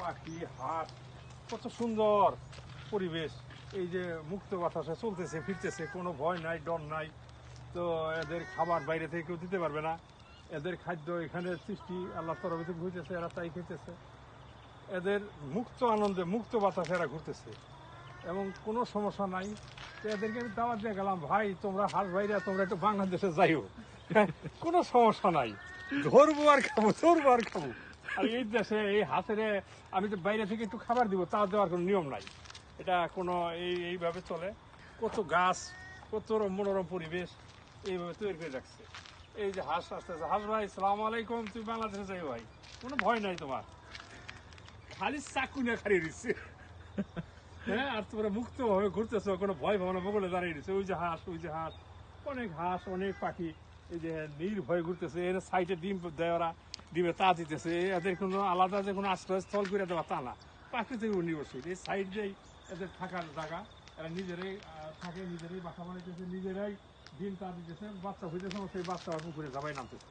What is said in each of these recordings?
পাখি, হাট, কত সুন্দর পরিবেশ। এই যে মুক্ত বাতাসে চলতেছে ফিরতেছে, কোনো ভয় নাই, ডর নাই। তো এদের খাবার বাইরে থেকে কেউ দিতে পারবে না। এদের খাদ্য এখানে সৃষ্টি আল্লাহ তরফ থেকে হইতেছে, এরা তাই খেতেছে। এদের মুক্ত আনন্দে মুক্ত বাতাসে এরা ঘুরতেছে এবং কোনো সমস্যা নাই। তো এদেরকে আমি দাওয়াত দিয়ে গেলাম, ভাই তোমরা হাঁস ভাইরা তোমরা একটু বাংলাদেশে যাইও, কোনো সমস্যা নাই, ধরবো আর খাবো, ধরবো আর খাবো। আর এই দেশে এই হাঁসের আমি তো বাইরে থেকে একটু খাবার দিব, তা দেওয়ার কোনো নিয়ম নাই। এটা কোনো এইভাবে চলে। কত গাছ, কত মনোরম পরিবেশ এইভাবে তৈরি করে রাখছে। এই যে হাঁস আসতেছে, হাঁস ভাই সালাম আলাইকুম, তুমি বাংলাদেশে যাই ভাই, কোনো ভয় নাই তোমার, খালি চাকু না খালি দিচ্ছে। হ্যাঁ, আর তোমরা মুক্ত ভাবে ঘুরতেছো, কোনো ভয় ভাবনা বগলে দাঁড়িয়ে দিচ্ছে। ওই যে হাঁস, ওই যে হাঁস, অনেক হাঁস, অনেক পাখি এই যে নির্ভয়ে ঘুরতেছে। এর সাইডে ডিম দেয়, ওরা ডিমে তা দিতেছে। এদের কোনো আলাদা যে কোনো আশ্রয়স্থল করে দেওয়া তা না, প্রাকৃতিক নির্ভরশীল। এই সাইড দিয়েই এদের থাকার জায়গা, এরা নিজেরাই থাকে, নিজেরাই বাসা বানাইতেছে, নিজেরাই ডিম তা দিতেছে, বাচ্চা হইতেছে, সেই বাচ্চা পুকুরে যাবাই নামতেছে।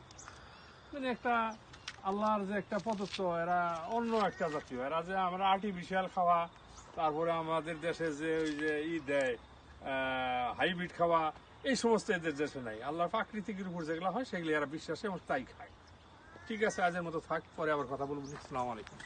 মানে একটা আল্লাহর যে একটা পদত্ব, এরা অন্য একটা জাতীয়। এরা যে আমরা আর্টিফিশিয়াল খাওয়া, তারপরে আমাদের দেশে যে ওই যে দেয় হাইব্রিড খাওয়া, এই সমস্ত এদের দেশে নাই। আল্লাহর প্রাকৃতিকের উপর যেগুলো হয় সেগুলো এরা বিশ্বাসে এবং তাই খায়। ঠিক আছে, আজের মতো থাক, পরে আবার কথা বলবো। আসসালামু আলাইকুম।